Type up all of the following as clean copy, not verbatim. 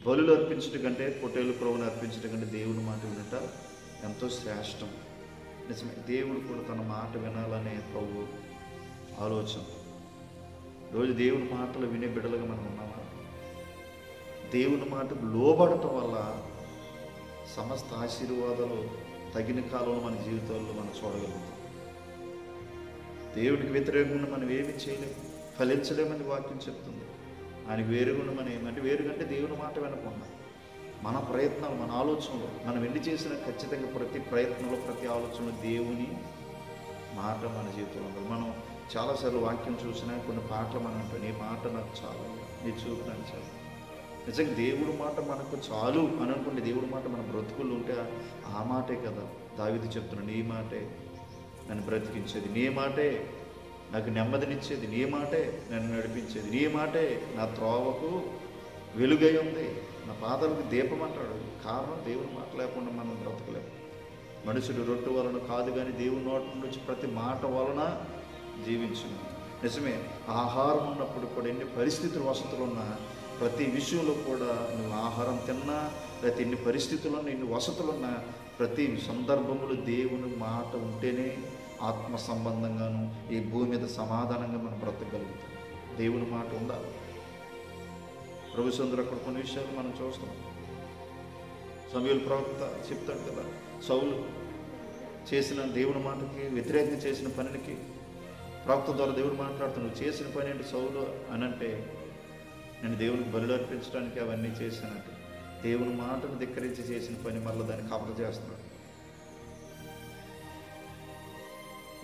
బలులు అర్పించడం కంటే పొట్టేలు క్రొవ్వును అర్పించడం కంటే దేవుని మాట వినట ఎంతో శ్రేష్టం. నిజమే, దేవుడు కూడా తన మాట వినాలనే ప్రభు ఆలోచన. రోజు దేవుని మాటలు వినే బిడ్డలుగా మనం ఉన్నామా? దేవుని మాటకు లోబడటం వల్ల సమస్త ఆశీర్వాదాలు తగిన కాలంలో మన జీవితాల్లో మనం చూడగలుగుతాం. దేవుడికి వ్యతిరేకంగా మనం ఏమి చేయలేము, ఫలించలేమని వాక్యం చెప్తుంది. ఆయనకు వేరుగుండా మనం ఏమంటే వేరుగంటే దేవుని మాట వినకుండా మన ప్రయత్నాలు, మన ఆలోచనలు, మనం ఎన్ని చేసినా ఖచ్చితంగా ప్రతి ప్రయత్నంలో, ప్రతి ఆలోచనలో దేవుని మాట మన జీవితంలో ఉండాలి. మనం చాలాసార్లు వాక్యం చూసినా కొన్ని పాటలు మనం అంటాం, నీ మాట నాకు చాలు, నీ చూపు నాకు చాలు. నిజంగా దేవుడి మాట మనకు చాలు అని అనుకుంటే, దేవుడి మాట మన బ్రతుకుల్లో ఉంటే ఆ మాటే కదా దావీదు చెప్తున్నాడు, నీ మాటే నన్ను బ్రతికించేది, నీ మాటే నాకు నెమ్మదినిచ్చేది, నీ మాటే నన్ను నడిపించేది, నీ మాటే నా త్రోవకు వెలుగై ఉంది, నా పాదాలకు దీపం అంటాడు. కారణం దేవుని మాట లేకుండా మనం బ్రతకలేము. మనుషుడు రొట్టె వలన కాదు కానీ దేవుని నోటి నుంచి ప్రతి మాట వలన జీవించును. నిజమే, ఆహారం ఉన్నప్పుడు కూడా ఎన్ని పరిస్థితులు, వసతులు ఉన్నా ప్రతి విషయంలో కూడా నువ్వు ఆహారం తిన్నా, లేకపోతే ఎన్ని పరిస్థితుల్లో ఎన్ని వసతులున్నా ప్రతి సందర్భంలో దేవుని మాట ఉంటేనే ఆత్మ సంబంధంగాను ఈ భూమి మీద సమాధానంగా మనం బ్రతకగలుగుతాం. దేవుని మాట ఉండాలి. ప్రభుత్వంలో అక్కడ కొన్ని విషయాలు మనం చూస్తాం. సమూయేలు ప్రవక్త చెప్తాడు కదా, సౌలు చేసిన దేవుని మాటకి వ్యతిరేకంగా చేసిన పనికి ప్రవక్త ద్వారా దేవుడు మాట్లాడుతున్నాడు, చేసిన పని ఏంటి సౌలు అని అంటే, నేను దేవునికి బలులు అర్పించడానికి అవన్నీ చేశానంటే దేవుని మాటను ధిక్కరించి చేసిన పని మళ్ళీ దాన్ని కవర్ చేస్తున్నాడు.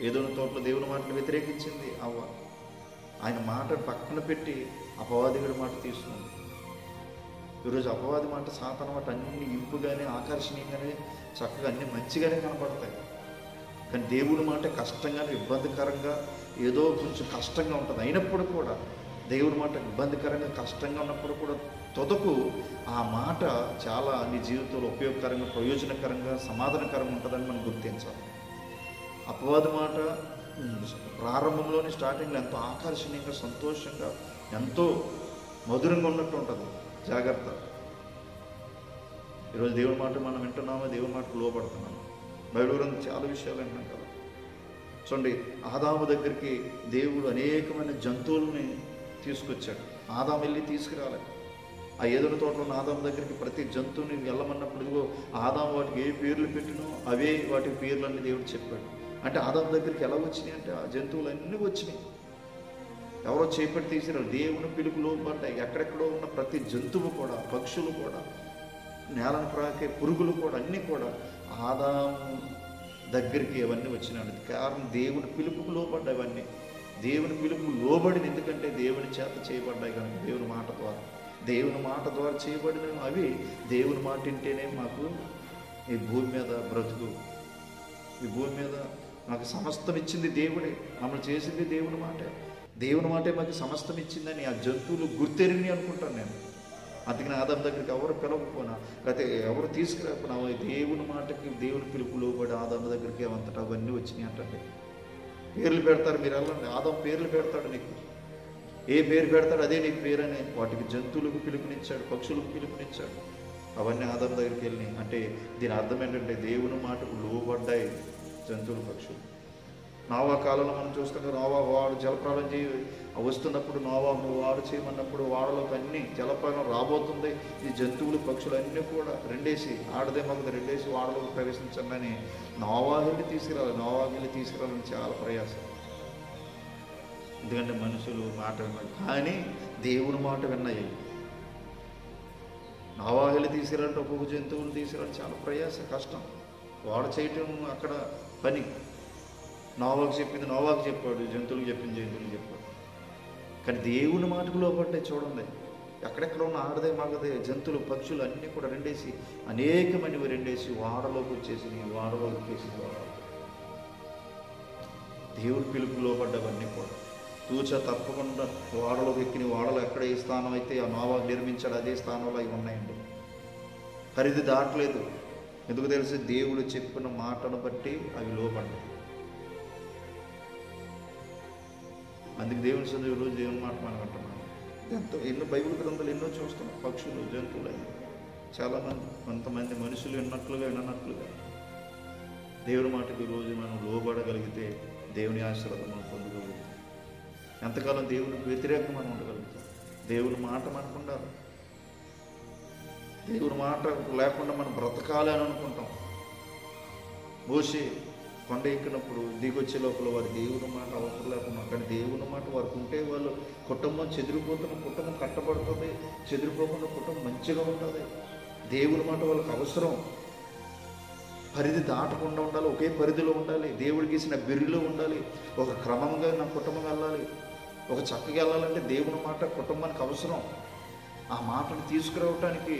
ఏదోని తోటలో దేవుని మాటను వ్యతిరేకించింది అవ్వ, ఆయన మాటను పక్కన పెట్టి అపవాదిగుడి మాట తీసుకుంది. ఈరోజు అపవాది మాట, సాతాను మాట అన్ని ఇంపుగానే, ఆకర్షణీయంగానే, చక్కగా అన్ని మంచిగానే కనపడతాయి. కానీ దేవుని మాట కష్టంగానే, ఇబ్బందికరంగా, ఏదో కొంచెం కష్టంగా ఉంటుంది. అయినప్పుడు కూడా దేవుని మాట ఇబ్బందికరంగా, కష్టంగా ఉన్నప్పుడు కూడా తొదకు ఆ మాట చాలా నీ జీవితంలో ఉపయోగకరంగా, ప్రయోజనకరంగా, సమాధానకరంగా ఉంటుందని మనం గుర్తించాలి. అపవాది మాట ప్రారంభంలోనే, స్టార్టింగ్లో ఎంతో ఆకర్షణీయంగా, సంతోషంగా, ఎంతో మధురంగా ఉన్నట్టు ఉంటుంది. జాగ్రత్త. ఈరోజు దేవుని మాట మనం వింటున్నామా, దేవుని మాటకు లోపడుతున్నాము. బైబిల్ గ్రంథం చాలా విషయాలు వింటున్నాం కదా. చూడండి, ఆదాము దగ్గరికి దేవుడు అనేకమైన జంతువుల్ని తీసుకొచ్చాడు. ఆదాము వెళ్ళి తీసుకురాలి. ఆ ఏదైనా తోటలో ఉన్న ఆదాము దగ్గరికి ప్రతి జంతువుని వెళ్ళమన్నప్పుడు ఇదిగో ఆదాము వాటికి ఏ పేర్లు పెట్టినో అవే వాటి పేర్లన్నీ దేవుడు చెప్పాడు. అంటే ఆదాము దగ్గరికి ఎలా వచ్చినాయి అంటే ఆ జంతువులన్నీ వచ్చినాయి. ఎవరో చేపట్టి తీసిరారు, దేవుని పిలుపు లోపడ్డాయి. ఎక్కడెక్కడో ఉన్న ప్రతి జంతువు కూడా, పక్షులు కూడా, నేలను ప్రాకే పురుగులు కూడా, అన్నీ కూడా ఆదాము దగ్గరికి అవన్నీ వచ్చినాడు. కారణం దేవుని పిలుపుకు లోబడ్డాయి. అవన్నీ దేవుని పిలుపుకు లోబడిన, ఎందుకంటే దేవుని చేత చేయబడ్డాయి కనుక. దేవుని మాట ద్వారా, దేవుని మాట ద్వారా చేయబడిన అవి దేవుని మాట వింటేనే మాకు ఈ భూమి మీద బ్రతుకు, ఈ భూమి మీద మాకు సమస్తం ఇచ్చింది దేవుడే. మమ్మల్ని చేసింది దేవుని మాటే. దేవుని మాటే మాకు సమస్తం ఇచ్చిందని ఆ జంతువులు గుర్తెరిగి అనుకుంటాను నేను. అందుకని ఆదాము దగ్గరికి ఎవరు పిలవకపోయినా, లేకపోతే ఎవరు తీసుకురాకపోయినా దేవుని మాటకి, దేవుని పిలుపు లోబడి ఆదాము దగ్గరికి అంతటా అవన్నీ వచ్చినాయి అంటే. పేర్లు పెడతారు, మీరు వెళ్ళండి, ఆదాము పేర్లు పెడతాడు. నీకు ఏ పేరు పెడతాడు అదే నీకు పేరు అని వాటికి జంతువులకు పిలుపునిచ్చాడు, పక్షులకు పిలుపునిచ్చాడు. అవన్నీ ఆదాము దగ్గరికి వెళ్ళినాయి. అంటే దీని అర్థం ఏంటంటే దేవుని మాటకు లోబడ్డాయి జంతువులు, పక్షులు. నోవా కాలంలో మనం చూస్తుంటే నోవా వాడు జలప్రలయం వస్తున్నప్పుడు, నోవా వాడు చేయమన్నప్పుడు వాడలోకి అన్ని జలప్రలయం రాబోతుంది. ఈ జంతువులు, పక్షులు అన్నీ కూడా రెండేసి, ఆడదే మగది రెండేసి వాడలోకి ప్రవేశించండి నోవా వెళ్ళి తీసుకురావాలని చాలా ప్రయాసం. ఎందుకంటే మనుషులు మాట విన్నారు, కానీ దేవుని మాట విన్నాయి. నోవా వెళ్ళి తీసుకురాలంటే ఒక్కొక్క జంతువులు తీసుకురావడం చాలా ప్రయాసం, కష్టం. వాడు చేయటం అక్కడ పని. నోవాకు చెప్పింది నోవాకు చెప్పాడు, జంతువులకు చెప్పింది జంతువులకు చెప్పాడు. కానీ దేవుని మాటకు లోపడ్డాయి. చూడండి, ఎక్కడెక్కడ ఉన్న ఆడదే మగదే జంతువులు, పక్షులు అన్నీ కూడా రెండేసి, అనేకమైనవి రెండేసి వాడలోకి వచ్చేసి, వాడలోకి వచ్చేసి దేవుని పిలుపు లోపడ్డవన్నీ కూడా తూచా తప్పకుండా వాడలోకి ఎక్కిన వాడలో ఎక్కడ ఏ స్థానం అయితే ఆ నోవాకు నిర్మించాడు అదే స్థానంలో అవి ఉన్నాయండి. పరిధి దాటలేదు. ఎందుకు తెలిసి దేవుడు చెప్పిన మాటను బట్టి అవి లోపడ్డాయి. అందుకు దేవుని సన్నిధిలో రోజు దేవుని మాట మనం అంటున్నాం. ఎన్నో బైబిల్ గ్రంథాలు ఎన్నో చూస్తున్నాం. పక్షులు, జంతువులు అన్నీ చాలామంది, కొంతమంది మనుషులు విన్నట్లుగా దేవుని మాటకి ఈరోజు మనం లోబడగలిగితే దేవుని ఆశీర్వాదం మనం పొందగలుగుతాం. ఎంతకాలం దేవునికి వ్యతిరేకంగా మనం ఉండగలుగుతాం. దేవుని మాట మనకు ఉండాలి. దేవుని మాట లేకుండా మనం బ్రతకాలి అని అనుకుంటాం. మోషే కొండ ఎక్కినప్పుడు దిగొచ్చే లోపల వారు దేవుని మాట అవసరం లేకుండా, కానీ దేవుని మాట వారికి ఉంటే వాళ్ళు కుటుంబం చెదిరిపోతున్న కుటుంబం కట్టబడుతుంది, చెదిరిపోకుండా కుటుంబం మంచిగా ఉంటుంది. దేవుని మాట వాళ్ళకి అవసరం. పరిధి దాటకుండా ఉండాలి, ఒకే పరిధిలో ఉండాలి, దేవుడికి ఇచ్చిన బిర్రిలో ఉండాలి, ఒక క్రమంగా నా కుటుంబం వెళ్ళాలి, ఒక చక్కగా వెళ్ళాలంటే దేవుని మాట కుటుంబానికి అవసరం. ఆ మాటను తీసుకురావటానికి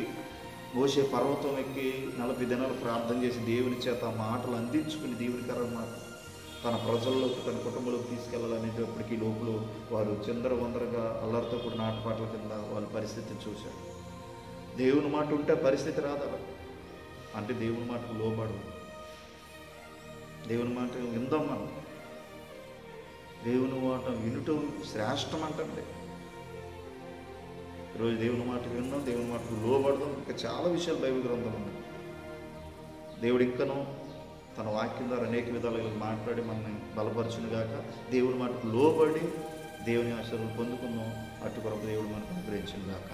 మోషే పర్వతం ఎక్కి 40 దినాలు ప్రార్థన చేసి దేవుని చేత ఆ మాటలు అందించుకుని దేవునికరమైన మాట తన ప్రజల్లోకి, తన కుటుంబంలోకి తీసుకెళ్లాలనేటప్పటికీ లోపల వారు చిందరవందరగా అల్లరితో కూడిన ఆటపాటల కింద వాళ్ళ పరిస్థితిని చూశారు. దేవుని మాట ఉంటే పరిస్థితి రాదా అంటే దేవుని మాటకు లోబడు. దేవుని మాట విందాం మనం. దేవుని మాట వినుటం శ్రేష్టం అంటే ఈరోజు దేవుని మాట విన్నాం, దేవుని మాటకు లోబడదాం. ఇంకా చాలా విషయాలు బైబిల్ గ్రంథంలో ఉన్నాయి. దేవుడు ఇంకనూ తన వాక్యం ద్వారా అనేక విధాలుగా మాట్లాడి మనల్ని బలపరచునుగాక. దేవుని మాటకు లోబడి దేవుని ఆశీర్వాదం పొందుకుందాం. అటు కొరకు దేవుడు మనకు అనుగ్రహించునుగాక.